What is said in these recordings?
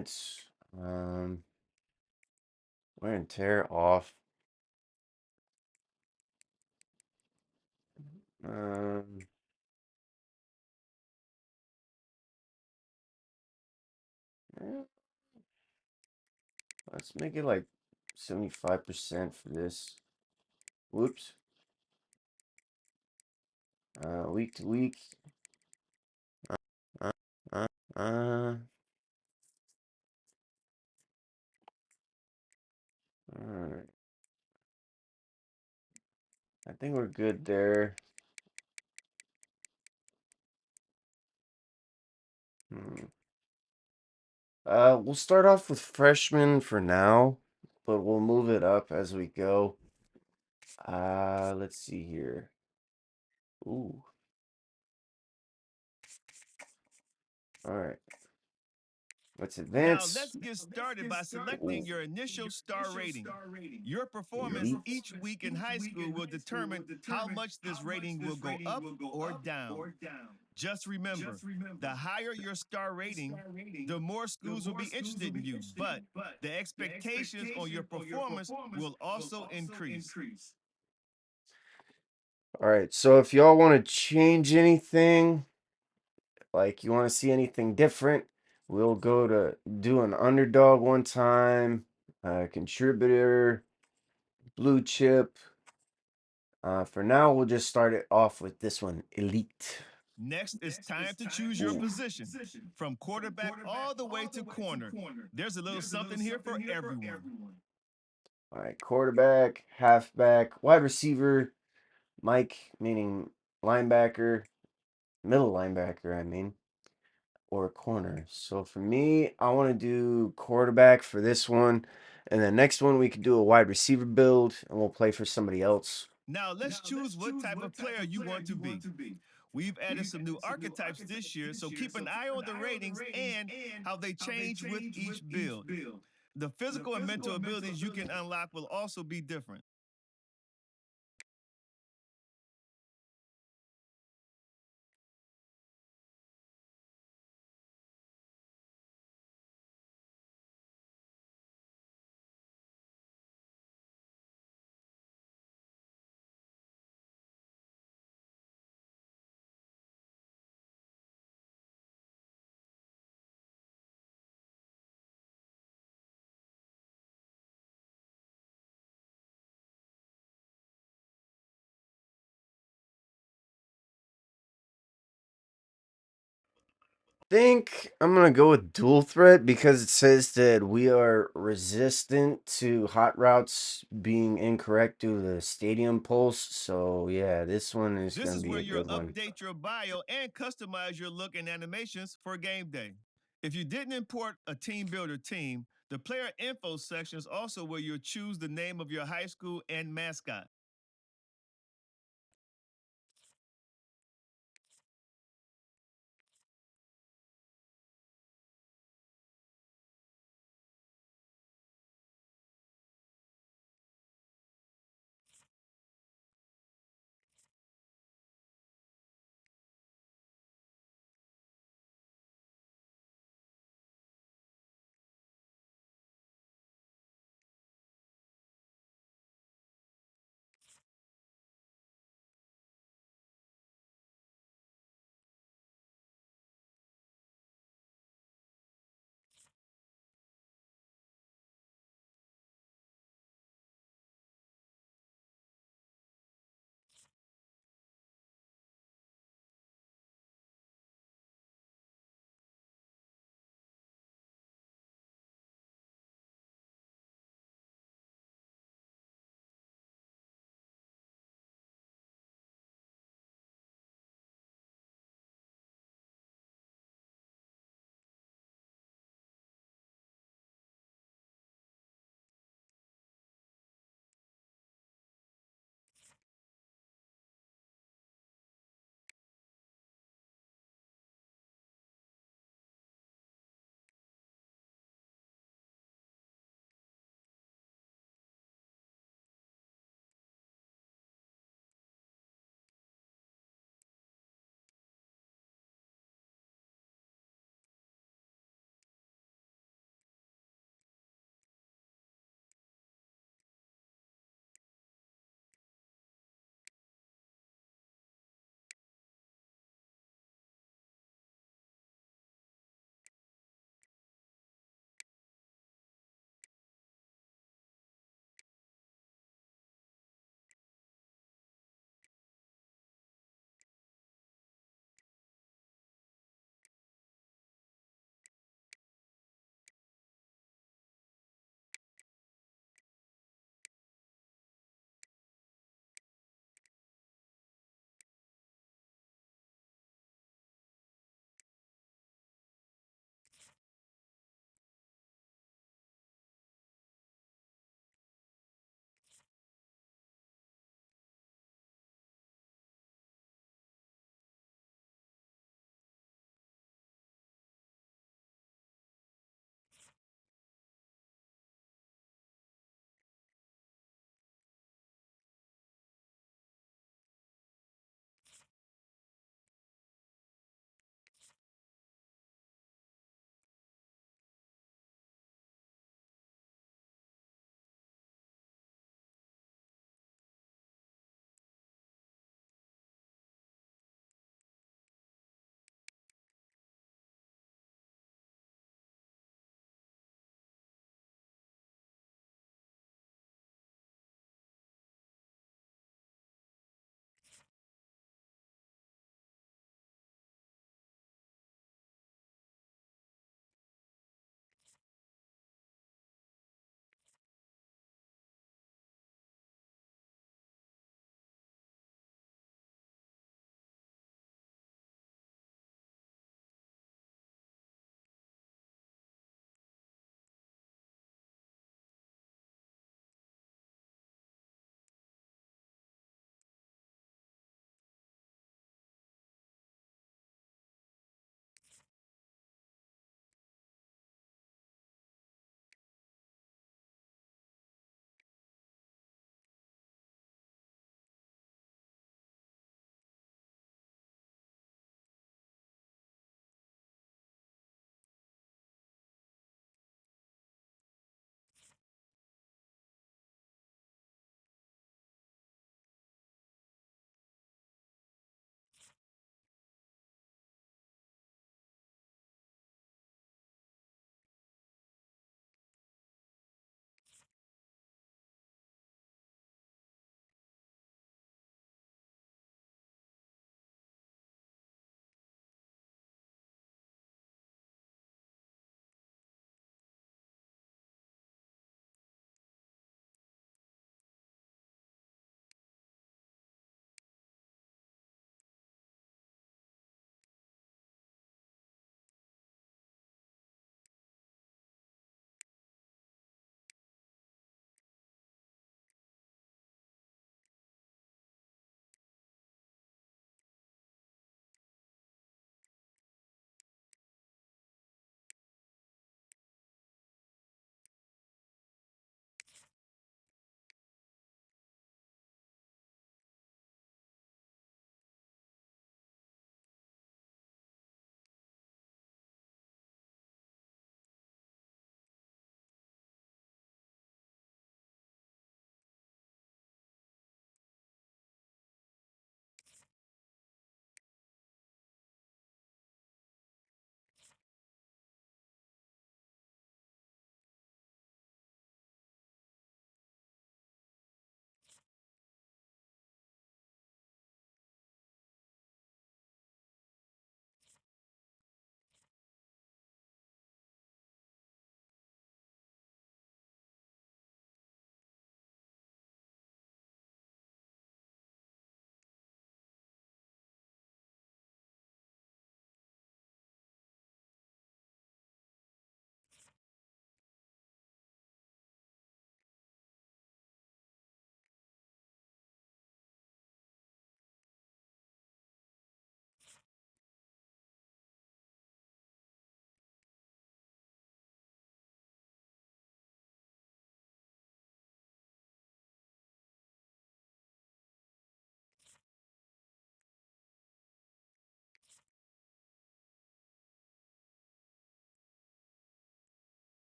It's wear and tear off. Um, yeah, let's make it like 75% for this. Whoops. Week to week. Uh, uh, uh. Alright. I think we're good there. Hmm. We'll start off with freshmen for now, but we'll move it up as we go. Let's see here. Ooh. All right. Let's Now, advance. let's get started by Ooh. selecting your initial star rating. Your performance Elite. each week in high school will determine how much this rating will go up or down. Just remember, the higher your star rating, the more schools will be interested in you, but the expectations on your performance will also increase. All right. So if y'all want to change anything, like you want to see anything different, we'll go to do an underdog one time, contributor, blue chip. For now, we'll just start it off with this one, elite. Next, it's time to choose your Ooh. position. From quarterback all the way to corner, there's a little something here for everyone. All right, quarterback, halfback, wide receiver, Mike, meaning linebacker, middle linebacker, I mean, or corner. So for me, I want to do quarterback for this one. And then next one, we could do a wide receiver build, and we'll play for somebody else. Now, let's choose what type of player you want to be. We've added some new archetypes this year, so keep an eye on the ratings and how they change with each build. The physical and mental abilities you can unlock will also be different. Think I'm gonna go with dual threat because it says that we are resistant to hot routes being incorrect due to the stadium pulse. So yeah, this one is This gonna is be where a you'll good one. update your bio and customize your look and animations for game day. If you didn't import a team builder team, the player info section is also where you'll choose the name of your high school and mascot.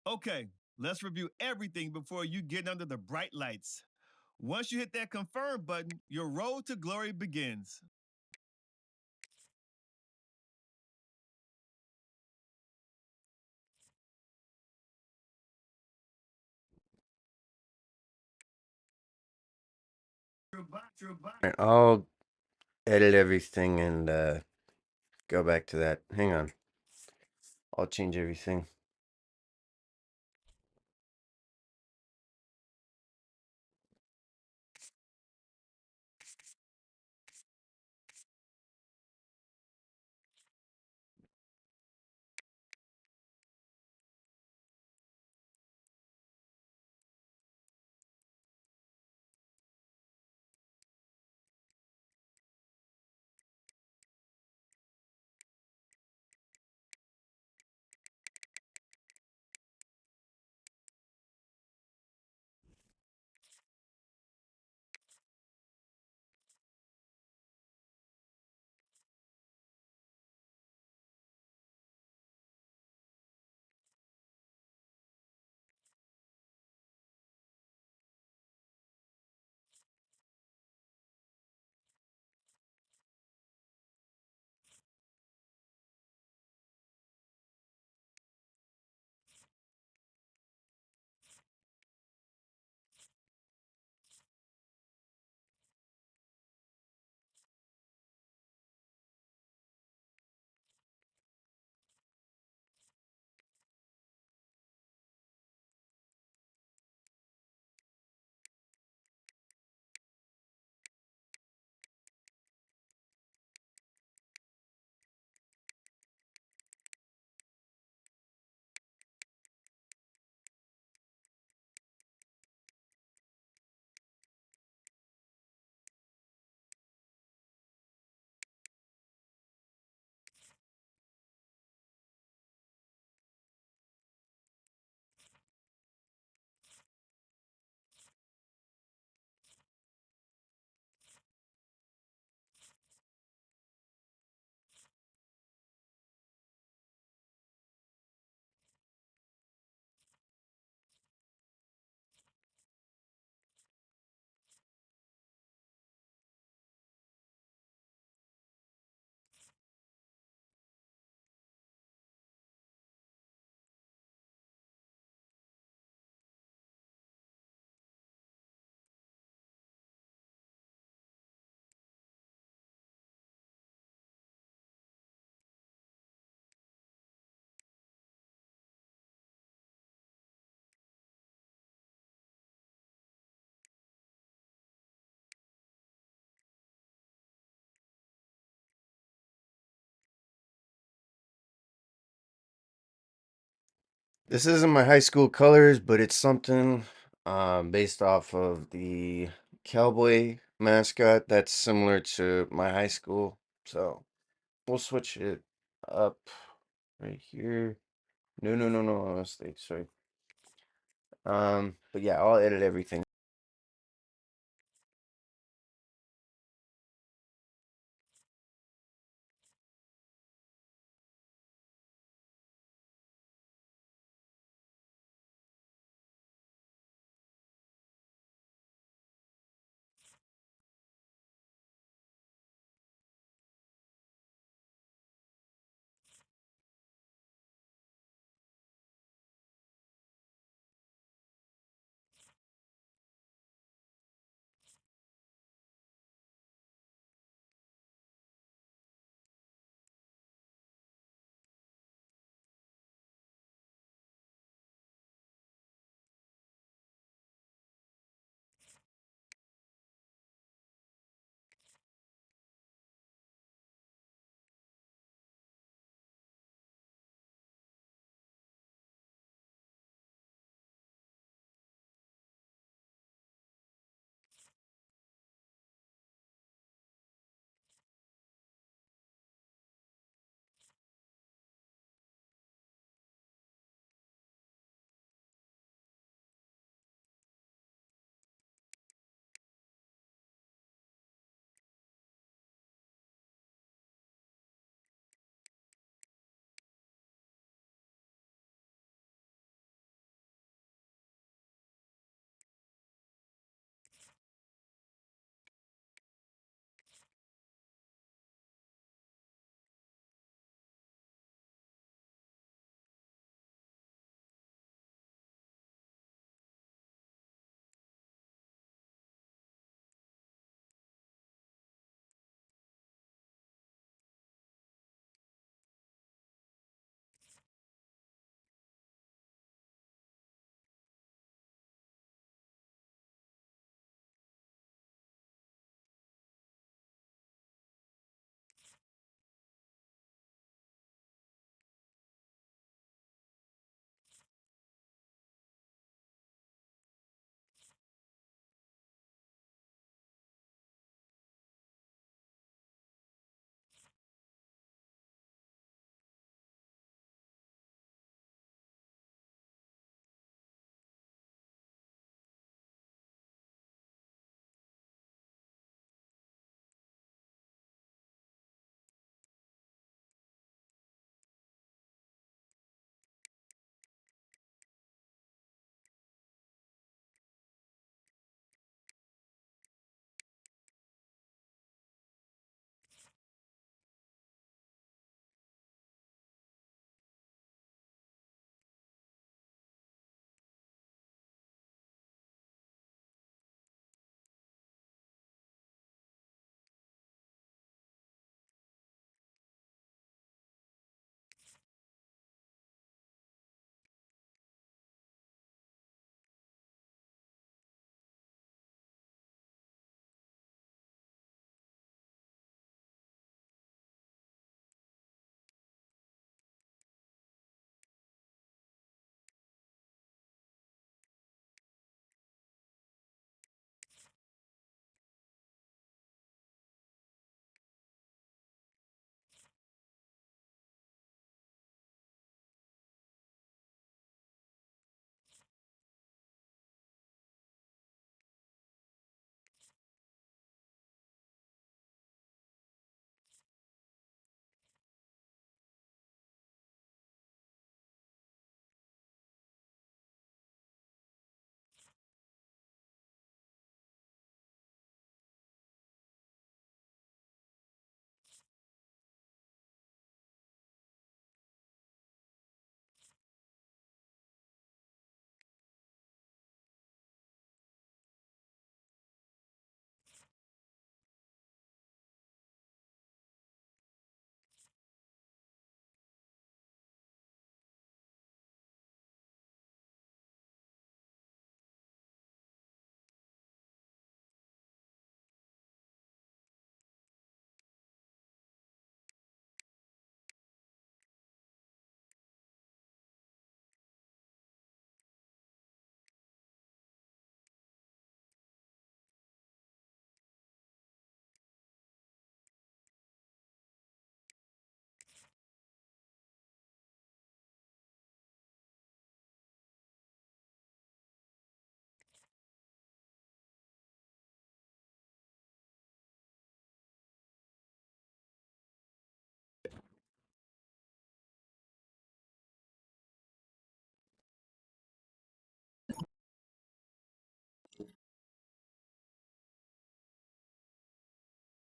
Okay, let's review everything before you get under the bright lights. Once you hit that confirm button, your road to glory begins. Alright, I'll edit everything and go back to that. Hang on. I'll change everything. This isn't my high school colors, but it's something based off of the cowboy mascot that's similar to my high school. So we'll switch it up right here. No, no, no, no, mistake. Sorry. But yeah, I'll edit everything.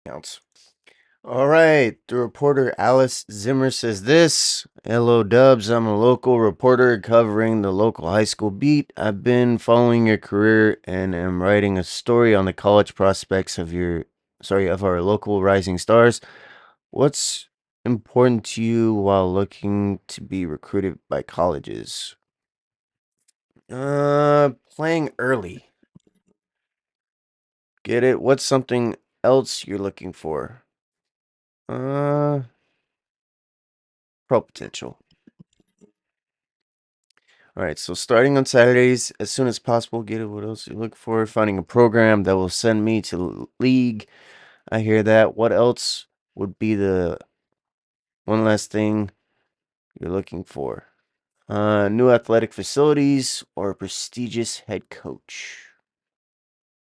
Counts. All right. The reporter Alice Zimmer says this. Hello, Dubs. I'm a local reporter covering the local high school beat. I've been following your career and am writing a story on the college prospects of our local rising stars. What's important to you while looking to be recruited by colleges? Playing early. Get it? What's something else you're looking for? Uh, Pro potential. All right, so starting on Saturdays as soon as possible. Get it? What else you look for? Finding a program that will send me to league. I hear that. What else would be the one last thing you're looking for? New athletic facilities or a prestigious head coach?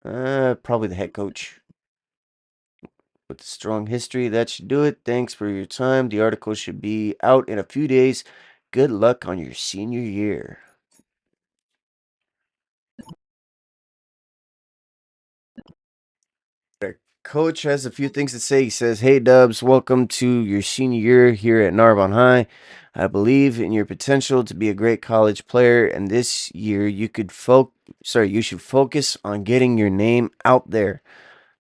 Probably the head coach with a strong history. That should do it. Thanks for your time. The article should be out in a few days. Good luck on your senior year. Coach has a few things to say. He says, "Hey Dubs, welcome to your senior year here at Narbonne High. I believe in your potential to be a great college player, and this year you should focus on getting your name out there.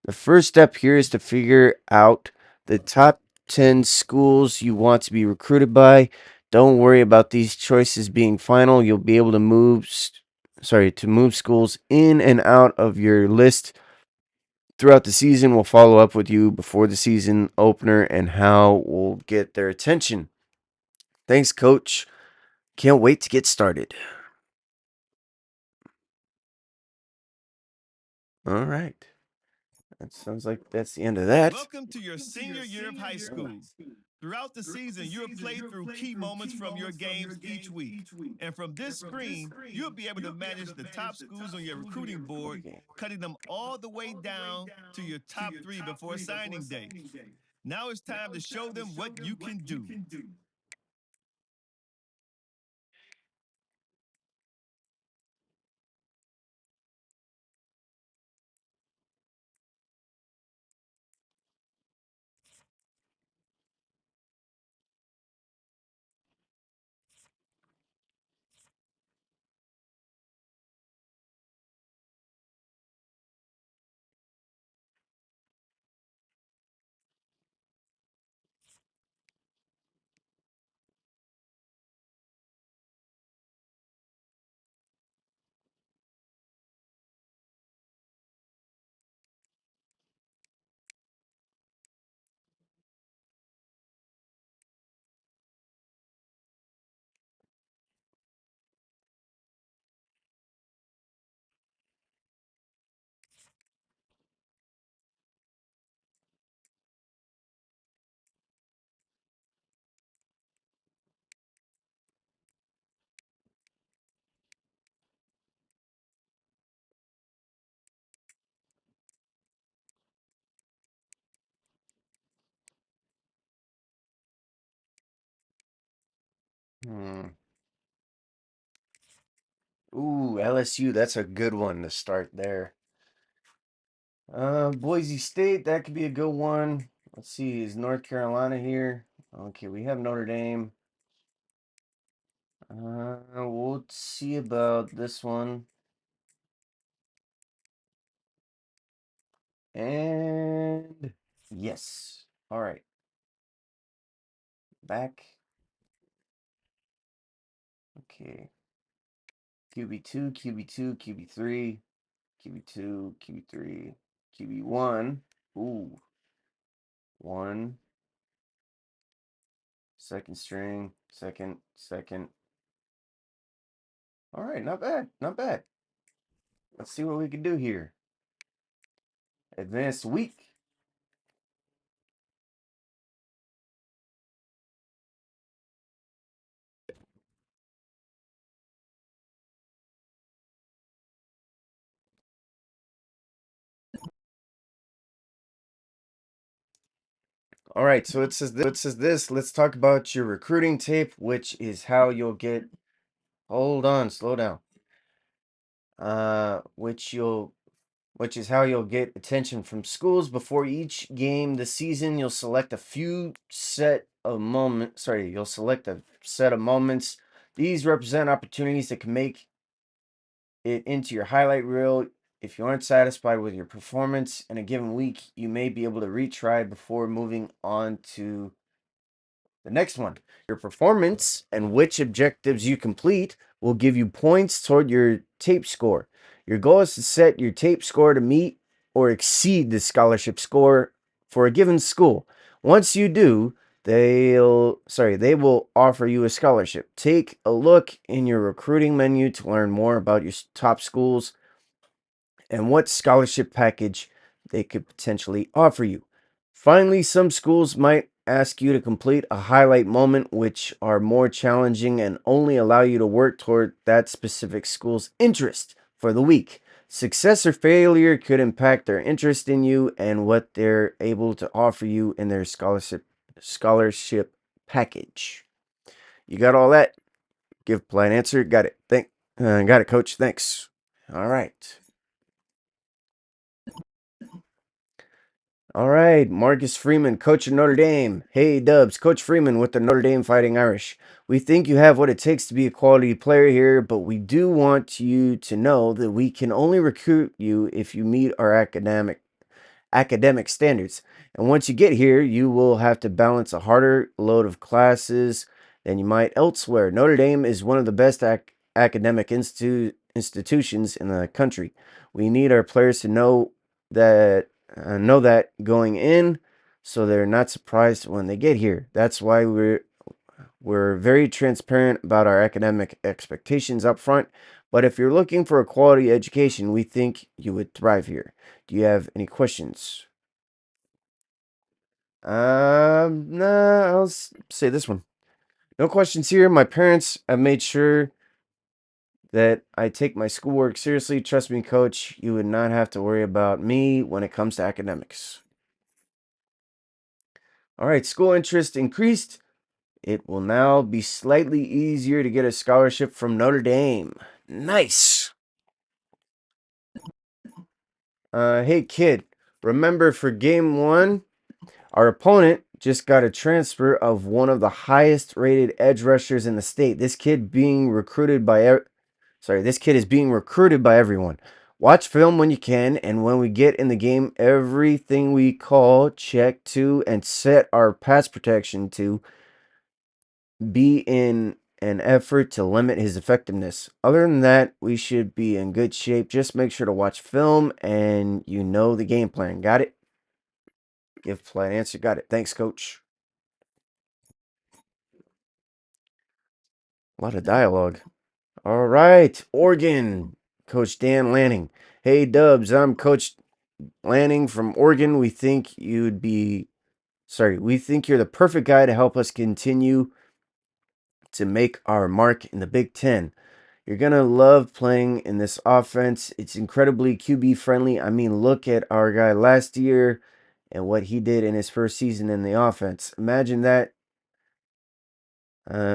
The first step here is to figure out the top 10 schools you want to be recruited by. Don't worry about these choices being final. You'll be able to move schools in and out of your list throughout the season. We'll follow up with you before the season opener and how we'll get their attention. Thanks, coach. Can't wait to get started." All right. That sounds like that's the end of that. Welcome to your senior year of high school. Throughout the season, you'll play through key moments from your games each week. And from this screen, you'll be able to manage the top schools on your recruiting board, Okay. cutting them all the way down to your top 3 before signing day. Now it's time to show them what you can do. Hmm. Ooh, LSU. That's a good one to start there. Boise State. That could be a good one. Let's see. Is North Carolina here? Okay, we have Notre Dame. We'll see about this one. And yes. All right. Back. Okay. QB2, QB2, QB3, QB2, QB3, QB1. Ooh. One. Second string. Second. All right. Not bad. Not bad. Let's see what we can do here. Advanced week. All right, so it says this. Let's talk about your recruiting tape, which is how you'll get. Hold on, slow down. Which you'll which is how you'll get attention from schools. Before each game this season, you'll select a you'll select a set of moments. These represent opportunities that can make it into your highlight reel. If you aren't satisfied with your performance in a given week, you may be able to retry before moving on to the next one. Your performance and which objectives you complete will give you points toward your tape score. Your goal is to set your tape score to meet or exceed the scholarship score for a given school. Once you do, they will offer you a scholarship. Take a look in your recruiting menu to learn more about your top schools and what scholarship package they could potentially offer you. Finally, some schools might ask you to complete a highlight moment, which are more challenging and only allow you to work toward that specific school's interest for the week. Success or failure could impact their interest in you and what they're able to offer you in their scholarship package. You got all that? Give polite answer. Got it. Got it, coach. Thanks. All right. All right, Marcus Freeman, coach of Notre Dame. Hey, Dubs, Coach Freeman with the Notre Dame Fighting Irish. We think you have what it takes to be a quality player here, but we do want you to know that we can only recruit you if you meet our academic standards. And once you get here, you will have to balance a harder load of classes than you might elsewhere. Notre Dame is one of the best academic institutions in the country. We need our players to know that going in, so they're not surprised when they get here. That's why we're very transparent about our academic expectations up front. But if you're looking for a quality education, we think you would thrive here. Do you have any questions? Nah, I'll say this one. No questions here. My parents have made sure that I take my schoolwork seriously. Trust me, coach, you would not have to worry about me when it comes to academics. All right, school interest increased. It will now be slightly easier to get a scholarship from Notre Dame. Nice. Hey kid, remember for game one, our opponent just got a transfer of one of the highest rated edge rushers in the state. This kid this kid is being recruited by everyone. Watch film when you can, and when we get in the game, everything we call, check to, and set our pass protection to be in an effort to limit his effectiveness. Other than that, we should be in good shape. Just make sure to watch film and you know the game plan. Got it? Give polite answer. Got it. Thanks, coach. A lot of dialogue. All right, Oregon. Coach Dan Lanning. Hey, Dubs. I'm Coach Lanning from Oregon. We think you're the perfect guy to help us continue to make our mark in the Big Ten. You're going to love playing in this offense. It's incredibly QB friendly. I mean, look at our guy last year and what he did in his first season in the offense. Imagine that.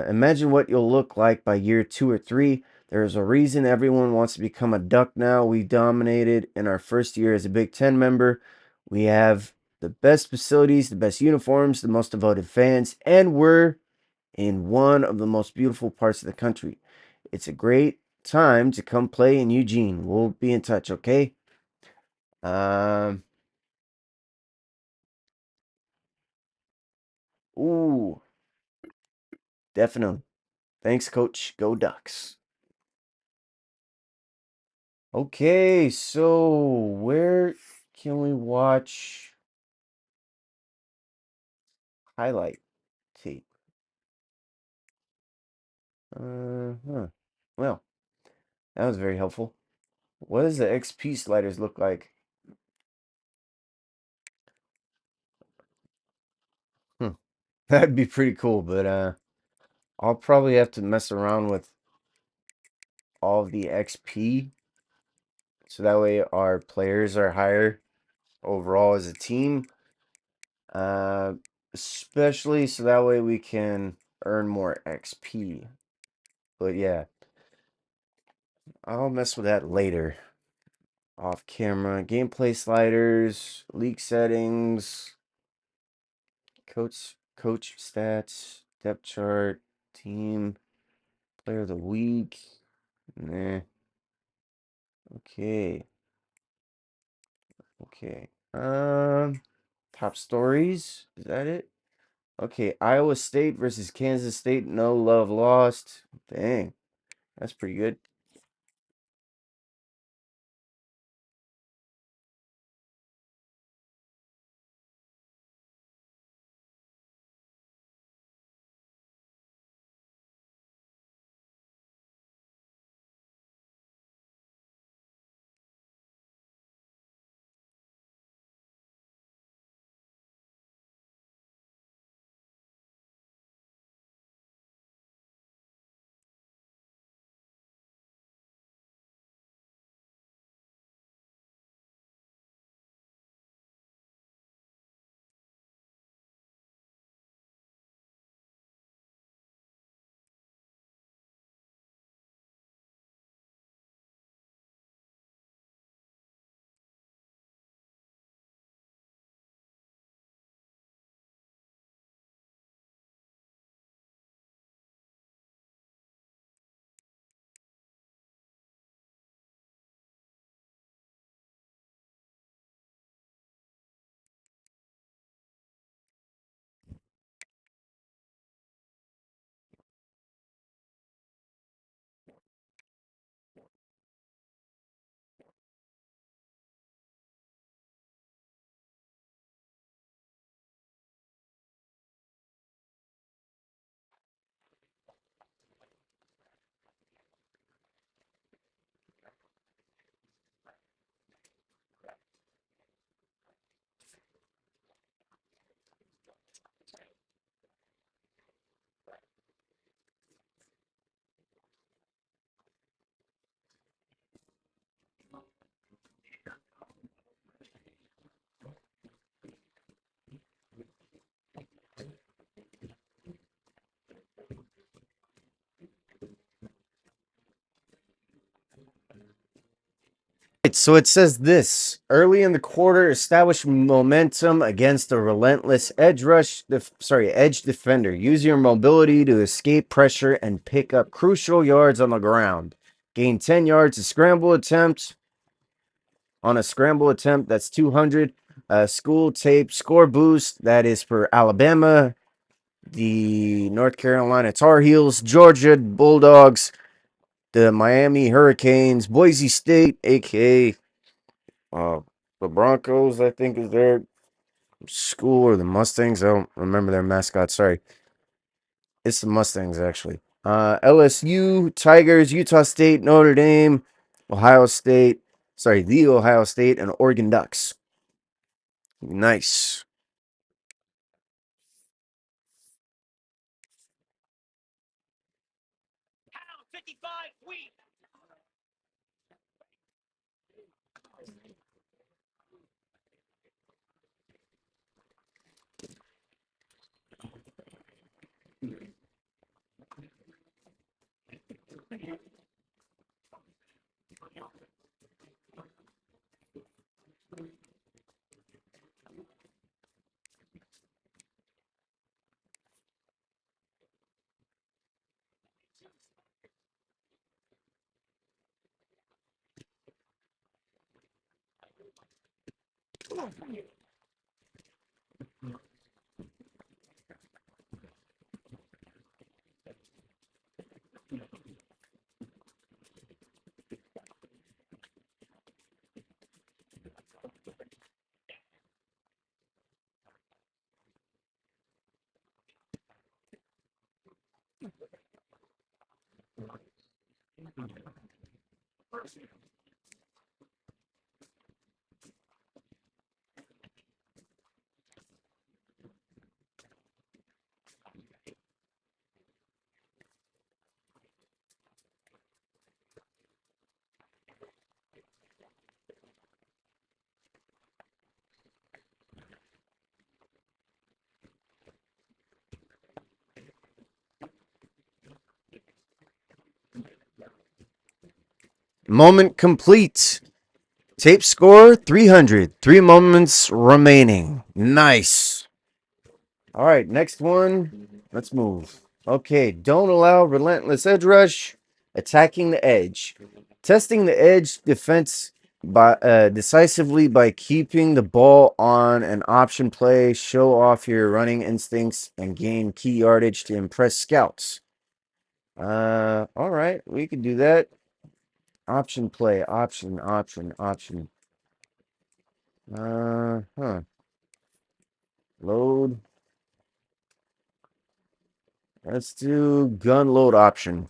Imagine what you'll look like by year 2 or 3. There's a reason everyone wants to become a Duck now. We dominated in our first year as a Big Ten member. We have the best facilities, the best uniforms, the most devoted fans, and we're in one of the most beautiful parts of the country. It's a great time to come play in Eugene. We'll be in touch, okay? Um, ooh, definitely. Thanks, Coach. Go Ducks. Okay, so where can we watch highlight tape? Huh. Well, that was very helpful. What does the XP sliders look like? Hmm. That'd be pretty cool, but I'll probably have to mess around with all of the XP so that way our players are higher overall as a team. Uh, Especially so that way we can earn more XP. But yeah, I'll mess with that later. Off camera. Gameplay sliders. League settings. Coach stats. Depth chart. Team. Player of the week. Nah. Okay. Okay. Top stories. Is that it? Okay. Iowa State versus Kansas State. No love lost. Dang. That's pretty good. So it says this early in the quarter, establish momentum against a relentless edge defender. Use your mobility to escape pressure and pick up crucial yards on the ground. Gain 10 yards on a scramble attempt. That's 200. School tape score boost. That is for Alabama, the North Carolina Tar Heels, Georgia Bulldogs, the Miami Hurricanes, Boise State, aka Uh, the Broncos, I think, is their school, or the Mustangs. I don't remember their mascot. Sorry, it's the Mustangs actually. LSU, Tigers, Utah State, Notre Dame, Ohio State. Sorry, the Ohio State and Oregon Ducks. Nice. Moment complete. Tape score 300. 3 moments remaining. Nice. All right, next one. Let's move. Okay, don't allow relentless edge rush. Attacking the edge. Testing the edge defense by decisively by keeping the ball on an option play. Show off your running instincts and gain key yardage to impress scouts. All right, we can do that. Option play, option. Huh. Load. Let's do gun load option.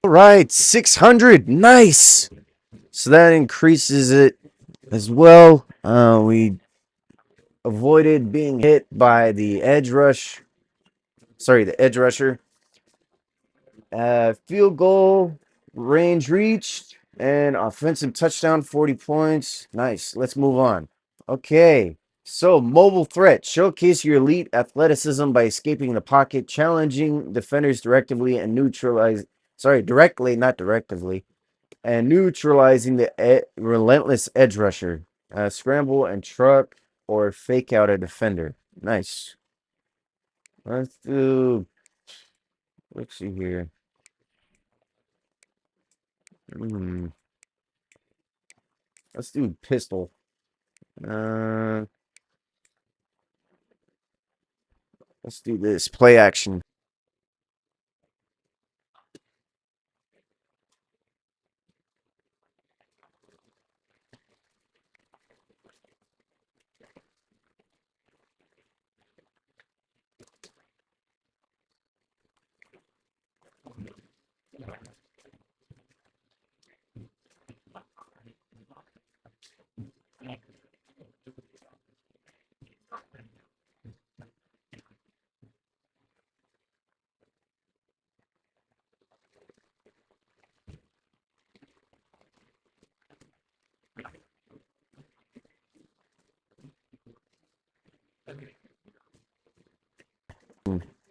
All right, 600. Nice. So that increases it as well. We avoided being hit by the edge rush. Sorry, the edge rusher. Field goal range reached and offensive touchdown, 40 points. Nice. Let's move on. Okay. So, mobile threat. Showcase your elite athleticism by escaping the pocket, challenging defenders directly, not directively, and neutralizing the relentless edge rusher. Scramble and truck or fake out a defender. Nice. Let's do. Let's see here. Hmm. Let's do pistol. Uh, let's do this. Play action.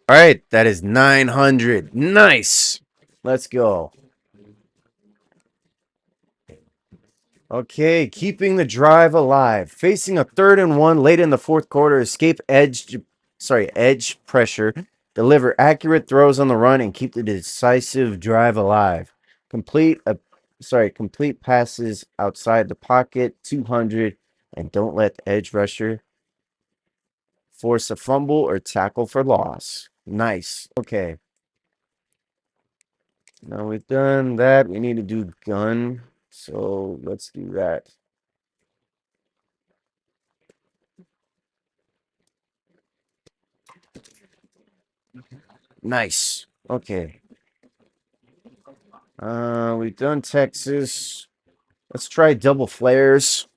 All right, that is 900. Nice. Let's go. Okay, keeping the drive alive. Facing a 3rd and 1 late in the fourth quarter, escape edge pressure, deliver accurate throws on the run, and keep the decisive drive alive. Complete passes outside the pocket, 200, and don't let the edge rusher force a fumble or tackle for loss. Nice. Okay. Now we've done that. We need to do gun. So let's do that. Nice. Okay. We've done Texas. Let's try double flares.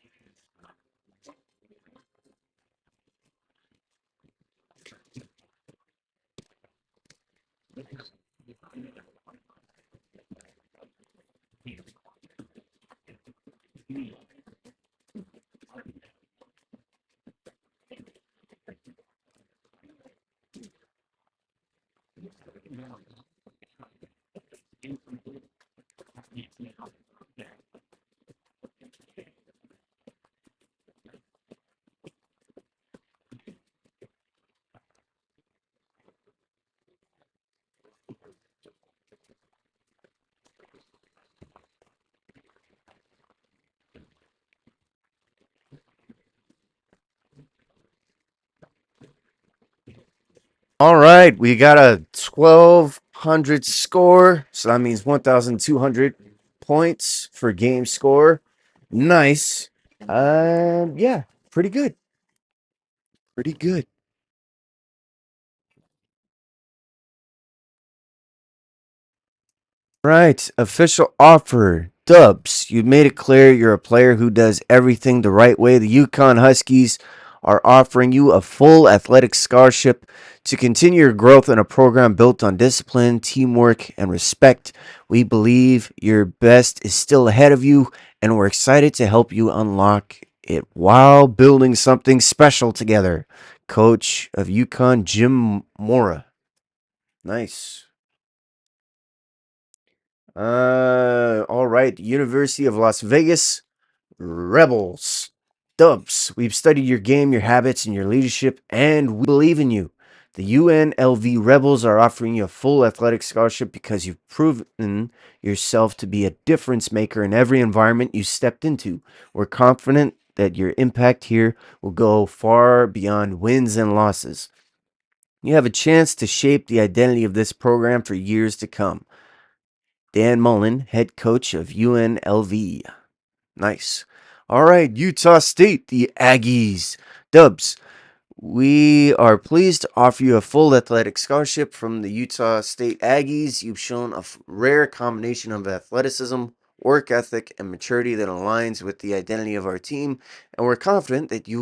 All right, we got a 1200 score, so that means 1200 points for game score. Nice. Yeah, pretty good. Pretty good. Right, official offer. Dubs, you made it clear you're a player who does everything the right way. The Yukon Huskies are offering you a full athletic scholarship to continue your growth in a program built on discipline, teamwork, and respect. We believe your best is still ahead of you, and we're excited to help you unlock it while building something special together. Coach of Yukon, Jim Mora. Nice. All right. University of Las Vegas Rebels. Dubs, we've studied your game, your habits, and your leadership, and we believe in you. The UNLV Rebels are offering you a full athletic scholarship because you've proven yourself to be a difference maker in every environment you stepped into. We're confident that your impact here will go far beyond wins and losses. You have a chance to shape the identity of this program for years to come. Dan Mullen, head coach of UNLV. Nice. All right, Utah State, the Aggies. Dubs, we are pleased to offer you a full athletic scholarship from the Utah State Aggies. You've shown a rare combination of athleticism, work ethic, and maturity that aligns with the identity of our team, and we're confident that you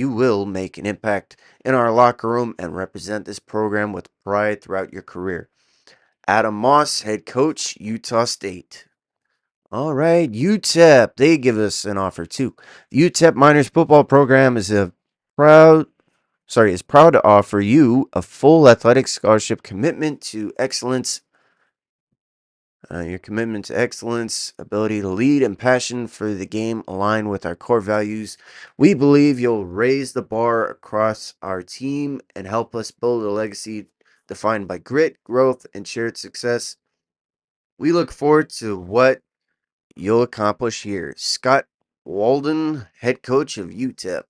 will make an impact in our locker room and represent this program with pride throughout your career. Adam Moss, head coach, Utah State. All right, UTEP. They give us an offer too. The UTEP Miners football program proud is proud to offer you a full athletic scholarship commitment to excellence. Your commitment to excellence, ability to lead, and passion for the game align with our core values. We believe you'll raise the bar across our team and help us build a legacy defined by grit, growth, and shared success. We look forward to what you'll accomplish here. Scott Walden, head coach of UTEP.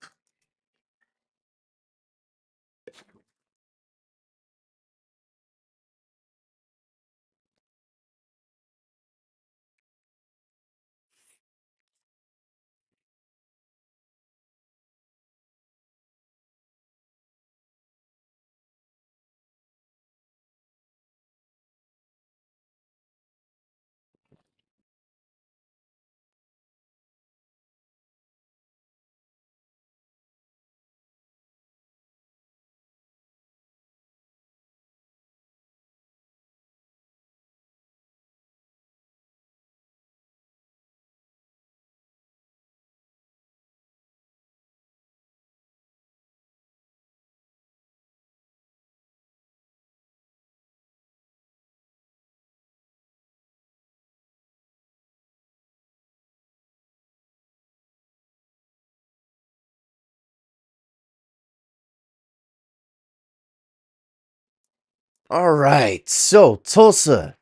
All right, so Tulsa.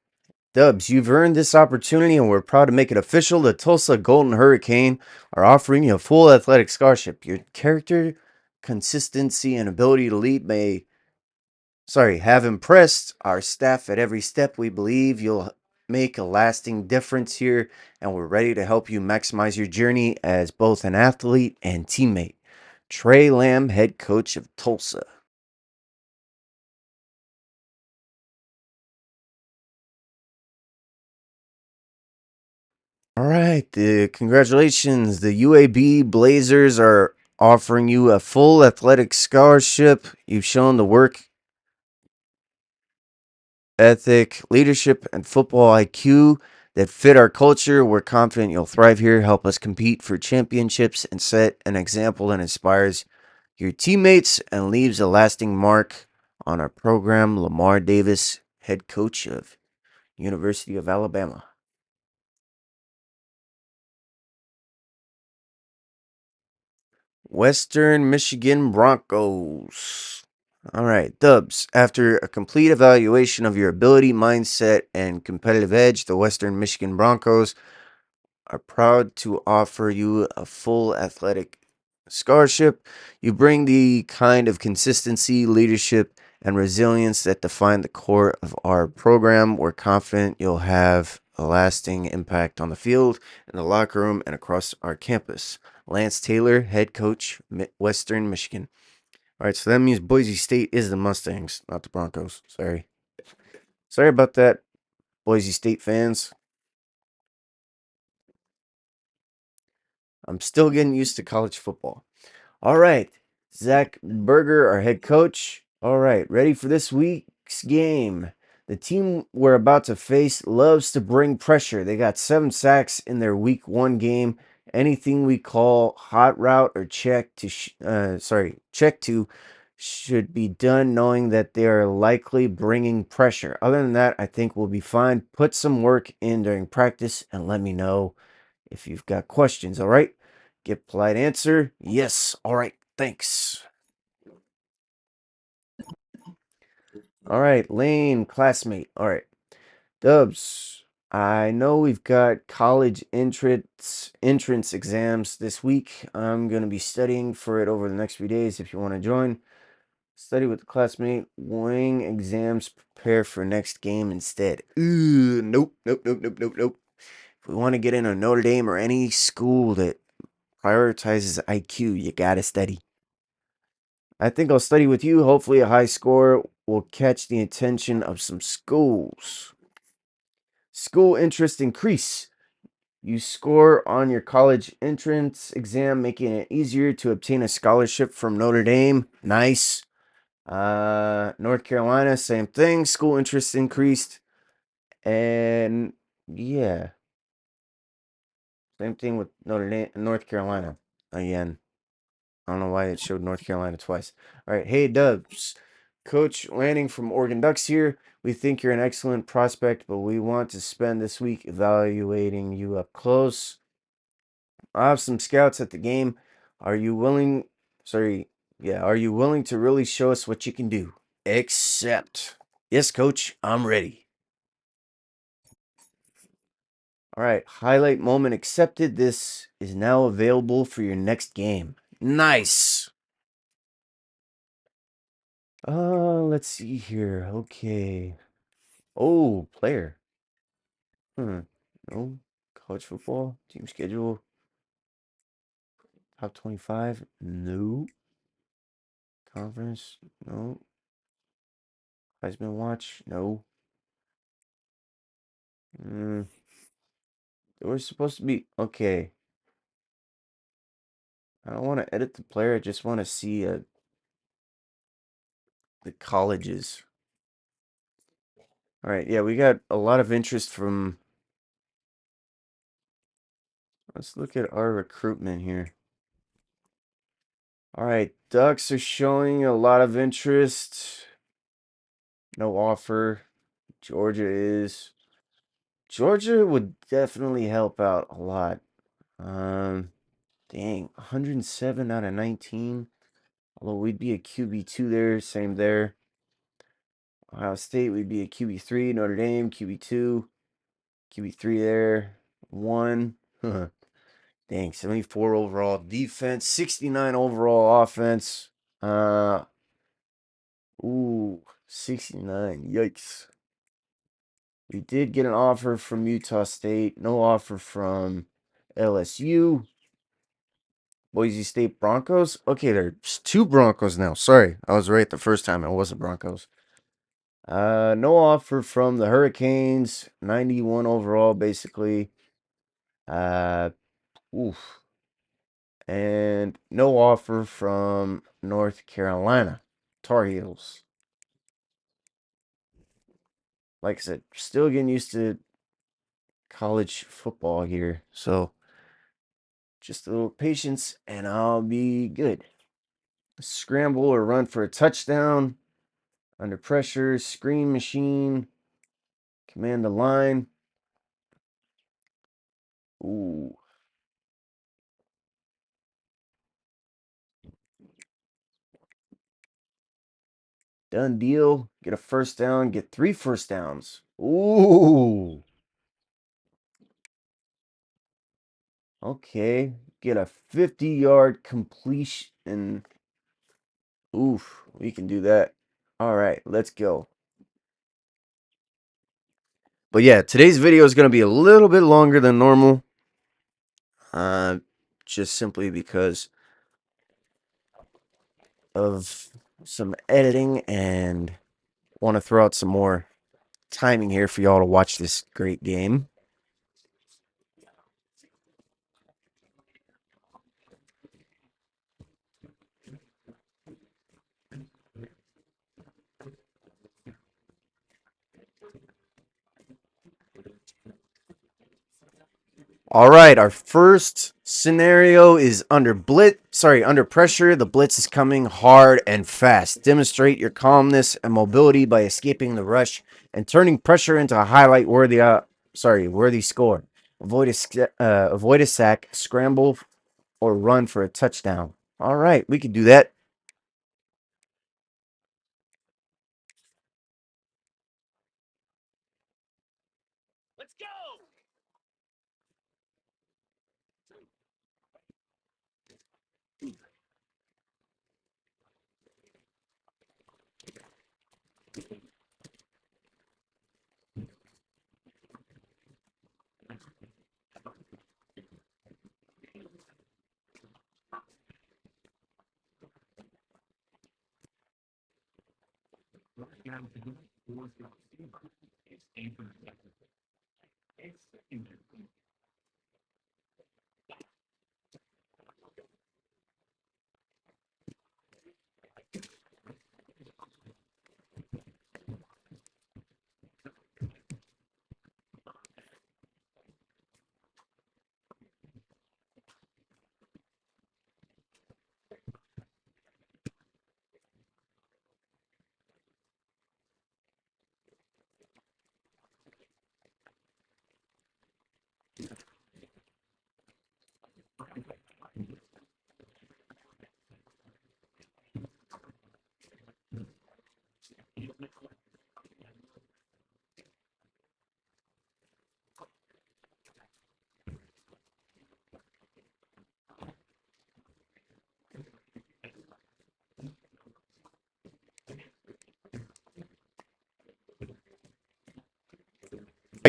Dubs, you've earned this opportunity and we're proud to make it official. The Tulsa Golden Hurricane are offering you a full athletic scholarship. Your character, consistency, and ability to lead have impressed our staff at every step. We believe you'll make a lasting difference here, and we're ready to help you maximize your journey as both an athlete and teammate. Trey Lamb, head coach of Tulsa. All right, congratulations. The UAB Blazers are offering you a full athletic scholarship. You've shown the work ethic, leadership, and football IQ that fit our culture. We're confident you'll thrive here, help us compete for championships, and set an example that inspires your teammates and leaves a lasting mark on our program. Lamar Davis, head coach of University of Alabama. Western Michigan Broncos. All right, Dubs. After a complete evaluation of your ability, mindset, and competitive edge, the Western Michigan Broncos are proud to offer you a full athletic scholarship. You bring the kind of consistency, leadership, and resilience that define the core of our program. We're confident you'll have a lasting impact on the field, in the locker room, and across our campus. Lance Taylor, head coach, Western Michigan. All right, so that means Boise State is the Mustangs, not the Broncos. Sorry. Sorry about that, Boise State fans. I'm still getting used to college football. All right, Zach Berger, our head coach. All right, ready for this week's game. The team we're about to face loves to bring pressure. They got 7 sacks in their week 1 game. Anything we call hot route or check to should be done knowing that they are likely bringing pressure. Other than that, I think we'll be fine. Put some work in during practice and let me know if you've got questions, all right? Get polite answer. Yes. All right. Thanks. All right, Lane, classmate. All right. Dubs. I know we've got college entrance exams this week. I'm going to be studying for it over the next few days if you want to join. Study with the classmate. Wing exams, prepare for next game instead. Ooh, nope, nope, nope, nope, nope, nope. If we want to get into Notre Dame or any school that prioritizes IQ, you got to study. I think I'll study with you. Hopefully, a high score will catch the attention of some schools. School interest increase. You score on your college entrance exam, making it easier to obtain a scholarship from Notre Dame. Nice. North Carolina, same thing. School interest increased. And yeah, same thing with Notre Dame, North Carolina. Again, I don't know why it showed North Carolina twice. All right. Hey, Dubs. Coach Lanning from Oregon Ducks here. We think you're an excellent prospect, but we want to spend this week evaluating you up close. I have some scouts at the game. Are you willing? Sorry. Yeah. Are you willing to really show us what you can do? Accept. Yes, coach. I'm ready. All right. Highlight moment accepted. This is now available for your next game. Nice. Let's see here. Okay. Oh, player. No. College football. Team schedule. Top 25. No. Conference. No. Heisman watch. No. Mm, there was supposed to be. Okay. I don't want to edit the player. I just want to see the colleges. All right. Yeah, we got a lot of interest from. Let's look at our recruitment here. All right. Ducks are showing a lot of interest. No offer. Georgia is. Georgia would definitely help out a lot. Um, Dang, 107 out of 19. Although we'd be a QB2 there, same there. Ohio State, we'd be a QB3. Notre Dame, QB2. QB3 there. 1. Dang, 74 overall defense, 69 overall offense. Uh, 69. Yikes. We did get an offer from Utah State. No offer from LSU. Boise State Broncos. Okay, there's 2 Broncos now. Sorry, I was right the first time. It wasn't Broncos. No offer from the Hurricanes. 91 overall, basically. Uh, oof. And no offer from North Carolina Tar Heels. Like I said, still getting used to college football here. So just a little patience and I'll be good. Scramble or run for a touchdown. Under pressure, screen machine. Command the line. Ooh. Done deal. Get a first down. Get 3 first downs. Ooh. Okay. Get a 50-yard completion. Oof. We can do that. All right. Let's go. But yeah, today's video is going to be a little bit longer than normal. Just simply because of some editing and want to throw out some more timing here for y'all to watch this great game. All right, our first scenario is under pressure. The blitz is coming hard and fast. Demonstrate your calmness and mobility by escaping the rush and turning pressure into a highlight worthy score. Avoid a sack, scramble, or run for a touchdown. All right, we can do that. Let's go.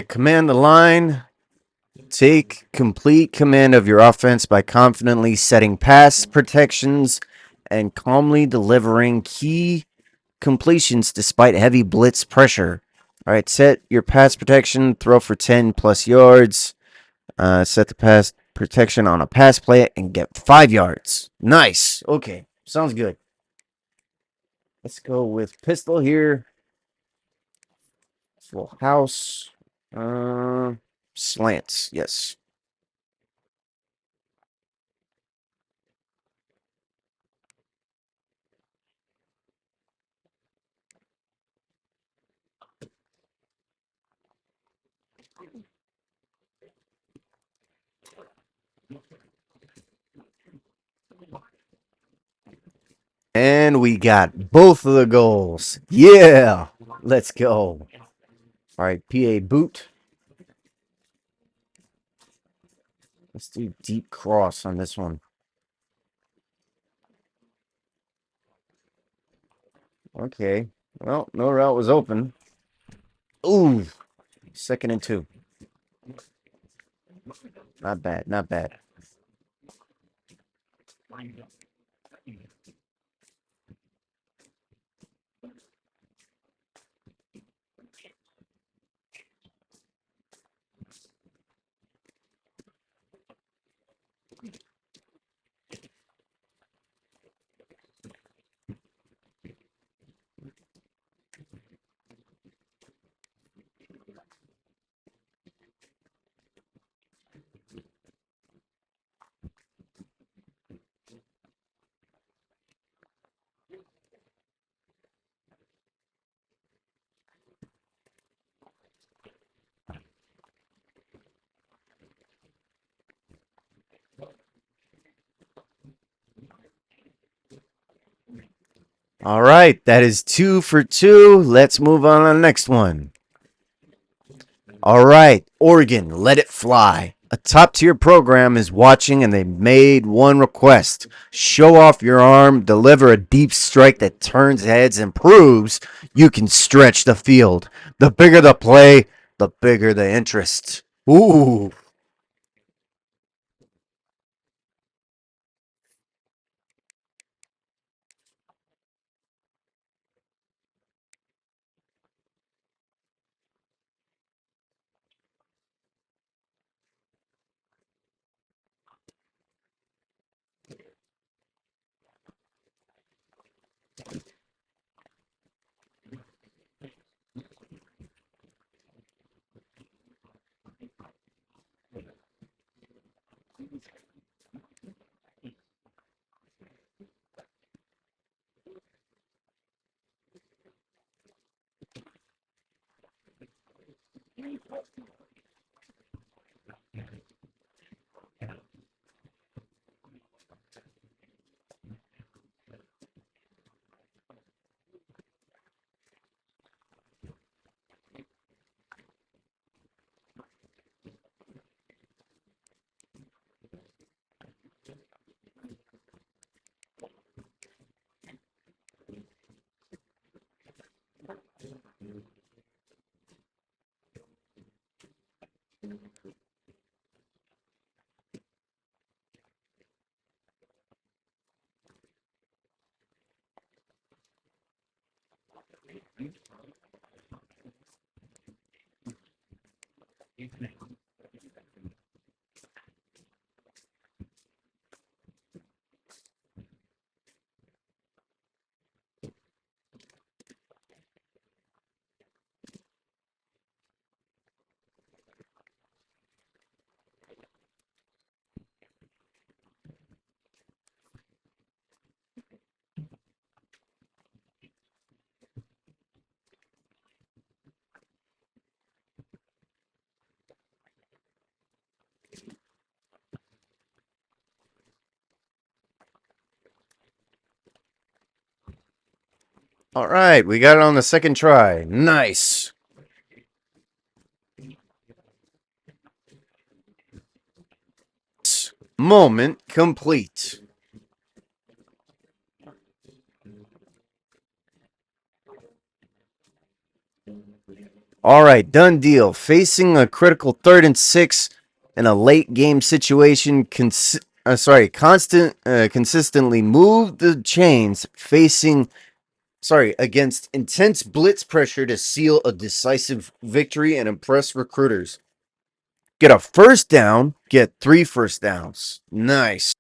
Command the line. Take complete command of your offense by confidently setting pass protections and calmly delivering key completions despite heavy blitz pressure. All right, set your pass protection, throw for 10 plus yards. Set the pass protection on a pass play and get 5 yards. Nice. Okay, sounds good. Let's go with pistol here. Full house. Slants. Yes. And we got both of the goals. Yeah. Let's go. All right, PA boot. Let's do deep cross on this one. Okay. Well, no route was open. Ooh. 2nd and 2. Not bad. Not bad. All right, that is 2 for 2. Let's move on to the next one. All right, Oregon, let it fly. A top tier program is watching and they made one request: show off your arm, deliver a deep strike that turns heads and proves you can stretch the field. The bigger the play, the bigger the interest. Ooh. All right, we got it on the second try. Nice. Moment complete. All right, done deal. Facing a critical 3rd and 6 in a late game situation, consistently move the chains. Against intense blitz pressure to seal a decisive victory and impress recruiters. Get a first down, get 3 first downs. Nice.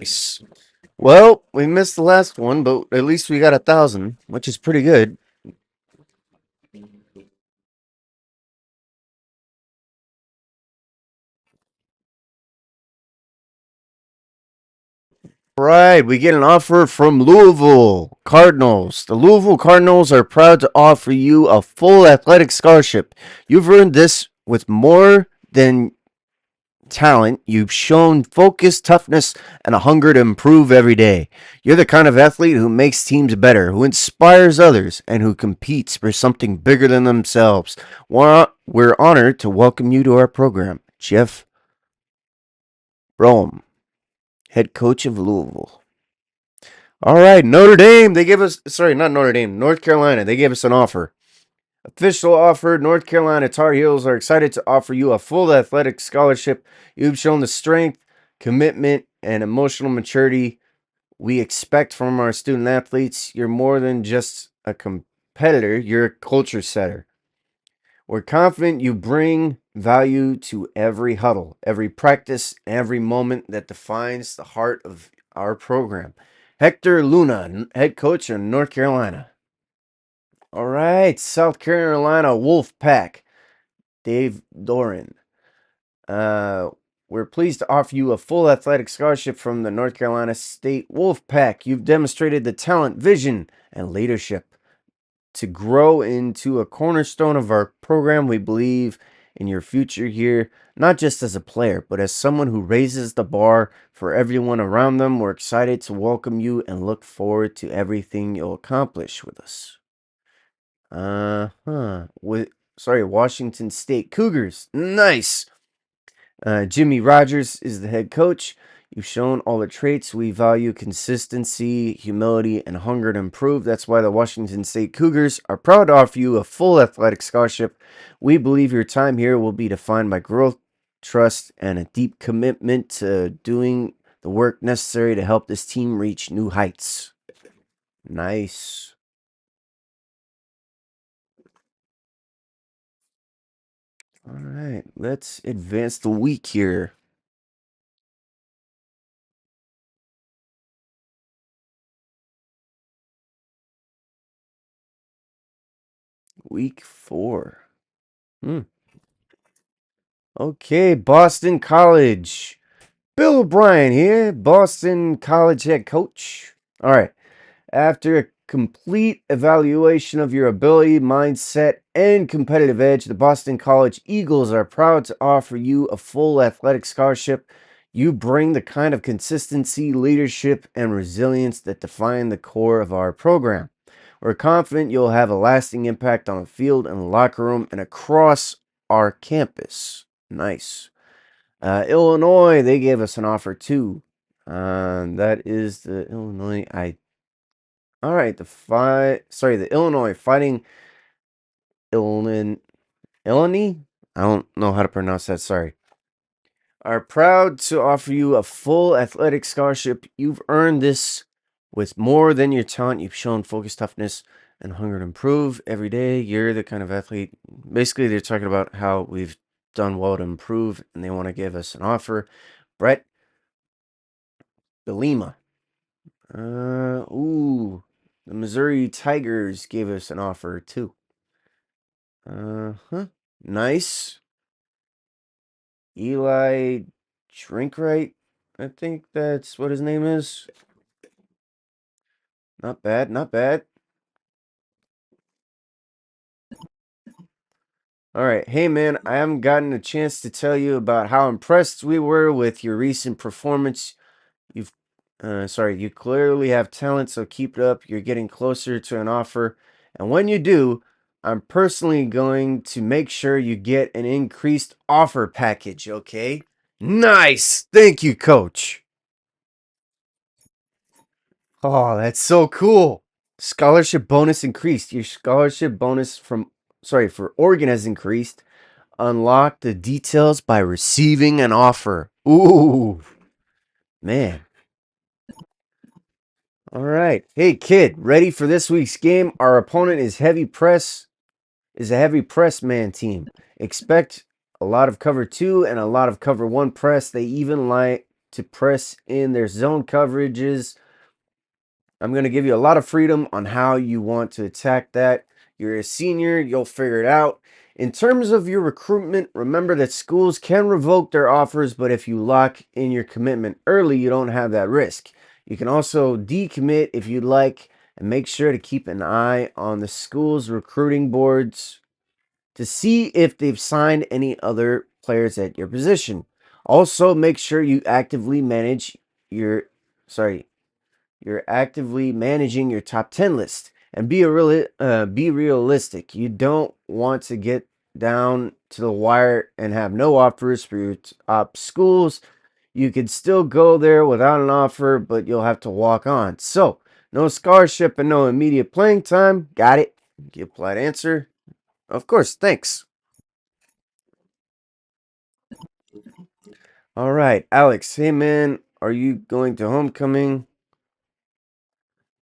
Nice. Well, we missed the last one, but at least we got 1,000, which is pretty good. Right, we get an offer from Louisville Cardinals. The Louisville Cardinals are proud to offer you a full athletic scholarship. You've earned this with more than talent. You've shown focus, toughness, and a hunger to improve every day. You're the kind of athlete who makes teams better, who inspires others, and who competes for something bigger than themselves. We're honored to welcome you to our program, Jeff Brougham, head coach of Louisville. All right, Notre Dame. They gave us, sorry, not Notre Dame, North Carolina. They gave us an offer. Official offer: North Carolina Tar Heels are excited to offer you a full athletic scholarship. You've shown the strength, commitment, and emotional maturity we expect from our student athletes. You're more than just a competitor, you're a culture setter. We're confident you bring value to every huddle, every practice, every moment that defines the heart of our program. Hector Luna, head coach of North Carolina. All right, South Carolina Wolfpack, Dave Doran. Uh, we're pleased to offer you a full athletic scholarship from the North Carolina State Wolfpack. You've demonstrated the talent, vision, and leadership to grow into a cornerstone of our program. We believe in your future here, not just as a player, but as someone who raises the bar for everyone around them. We're excited to welcome you and look forward to everything you'll accomplish with us. Washington State Cougars. Nice. Jimmy Rogers is the head coach. You've shown all the traits we value: consistency, humility, and hunger to improve. That's why the Washington State Cougars are proud to offer you a full athletic scholarship. We believe your time here will be defined by growth, trust, and a deep commitment to doing the work necessary to help this team reach new heights. Nice. All right, let's advance the week here. Week 4. Okay, Boston College. Bill O'Brien here, Boston College head coach. All right. After a complete evaluation of your ability, mindset, and competitive edge, the Boston College Eagles are proud to offer you a full athletic scholarship. You bring the kind of consistency, leadership, and resilience that define the core of our program. We're confident you'll have a lasting impact on the field and the locker room and across our campus. Nice. Illinois, they gave us an offer too. That is the Illinois. All right, the Illinois Fighting Illinois. Illinois. I don't know how to pronounce that. Sorry. Are proud to offer you a full athletic scholarship. You've earned this with more than your talent. You've shown focus, toughness, and hunger to improve every day. You're the kind of athlete. Basically, they're talking about how we've done well to improve, and they want to give us an offer. Brett Belima. The Missouri Tigers gave us an offer too. Nice. Eli Drinkright, I think that's what his name is. Not bad, not bad. All right, hey man, I haven't gotten a chance to tell you about how impressed we were with your recent performance. You clearly have talent, so keep it up. You're getting closer to an offer. And when you do, I'm personally going to make sure you get an increased offer package, okay? Nice. Thank you, coach. Oh, that's so cool. Scholarship bonus increased. Your scholarship bonus for Oregon has increased. Unlock the details by receiving an offer. Ooh, man. All right. Hey kid, ready for this week's game? Our opponent is a heavy press man team. Expect a lot of cover 2 and a lot of cover 1 press. They even like to press in their zone coverages. I'm going to give you a lot of freedom on how you want to attack that. You're a senior, you'll figure it out. In terms of your recruitment, remember that schools can revoke their offers, but if you lock in your commitment early, you don't have that risk. You can also decommit if you'd like, and make sure to keep an eye on the school's recruiting boards to see if they've signed any other players at your position. Also, make sure you actively manage your sorry, you're actively managing your top 10 list and be realistic. You don't want to get down to the wire and have no offers for your top schools. You could still go there without an offer, but you'll have to walk on. So, no scholarship and no immediate playing time. Got it? The applied answer. Of course, thanks. All right, Alex. Hey, man, are you going to homecoming?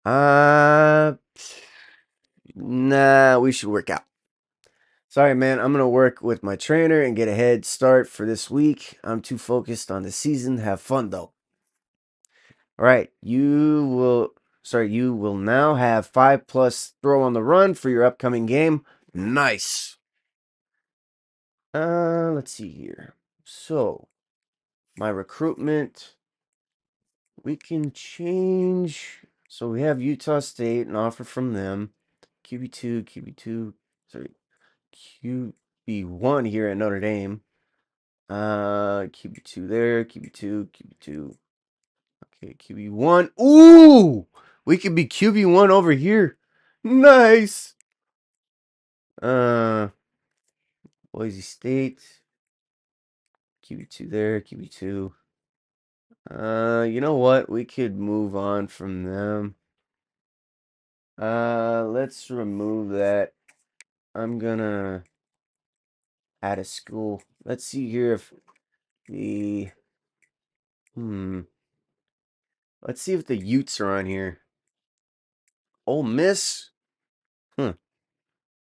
Uh, nah, we should work out. Sorry, man, I'm gonna work with my trainer and get a head start for this week. I'm too focused on the season. Have fun, though. All right, you will now have 5+ throw on the run for your upcoming game. Nice. Let's see here. So, my recruitment, we can change. So we have Utah State, an offer from them. QB2, sorry, QB1 here at Notre Dame. QB2 there, QB2. Okay, QB1. Ooh! We could be QB1 over here. Nice. Uh, Boise State. QB2 there, QB2. You know what? We could move on from them. Let's remove that. I'm gonna add a school. Let's see here if the hmm. Let's see if the Utes are on here. Ole Miss? Huh.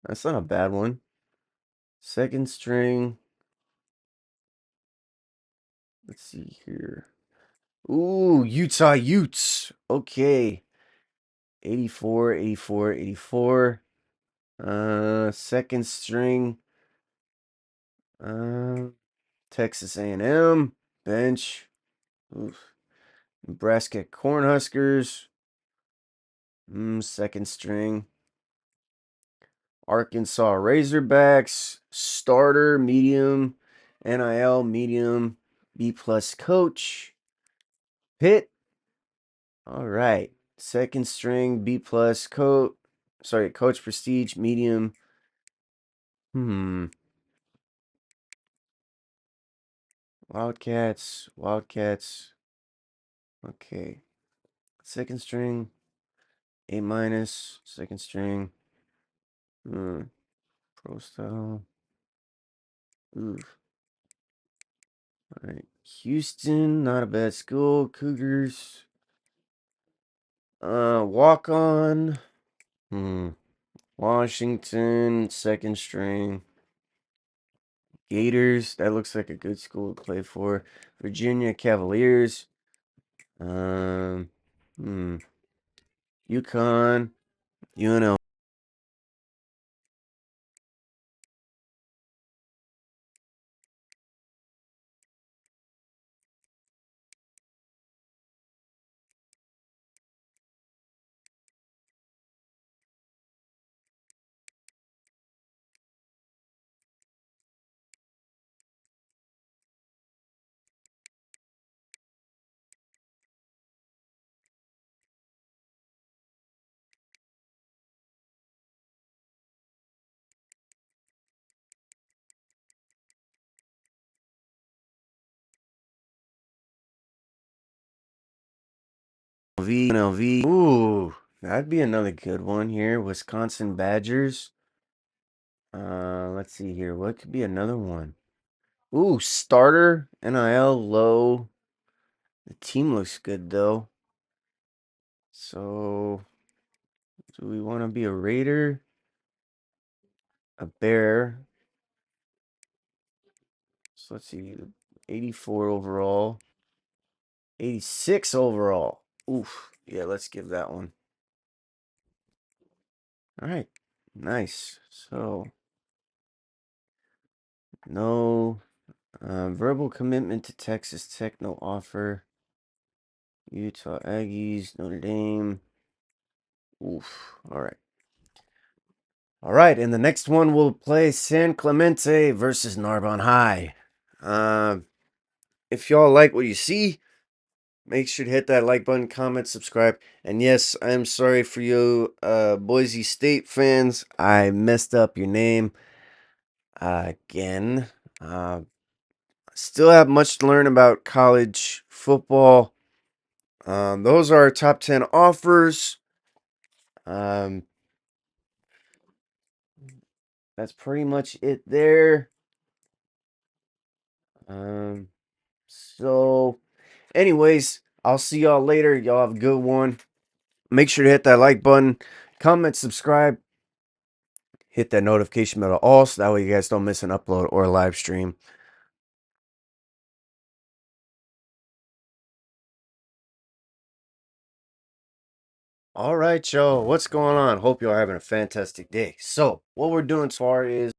That's not a bad one. Second string. Let's see here. Ooh, Utah Utes. Okay. 84, 84, 84. Second string. Uh, Texas A&M. Bench. Oof. Nebraska Cornhuskers. Second string. Arkansas Razorbacks. Starter, medium. NIL, medium. B+ coach. Pitt. All right. Second string, B+ coach. Sorry, coach prestige, medium. Wildcats. Okay. Second string, A-. Second string. Pro style. Oof. All right. Houston, not a bad school. Cougars. Walk on. Washington, second string. Gators, that looks like a good school to play for. Virginia Cavaliers. Um, UConn, UNL. UNLV. Ooh, that'd be another good one here. Wisconsin Badgers. Let's see here. What could be another one? Ooh, starter, NIL, low. The team looks good though. So, do we want to be a Raider? A Bear? So let's see. 84 overall. 86 overall. Oof. Yeah, let's give that one. All right. Nice. So, no verbal commitment to Texas Tech, no offer. Utah Aggies, Notre Dame. Oof. All right. All right. And the next one we'll play San Clemente versus Narbonne High. If y'all like what you see, make sure to hit that like button, comment, subscribe. And yes, I'm sorry for you Boise State fans. I messed up your name again. Still have much to learn about college football. Those are our top 10 offers. Um, that's pretty much it there. Um, so, anyways, I'll see y'all later. Y'all have a good one. Make sure to hit that like button, comment, subscribe, hit that notification bell all so that way you guys don't miss an upload or a live stream. All right, y'all. What's going on? Hope y'all are having a fantastic day. So, what we're doing so far is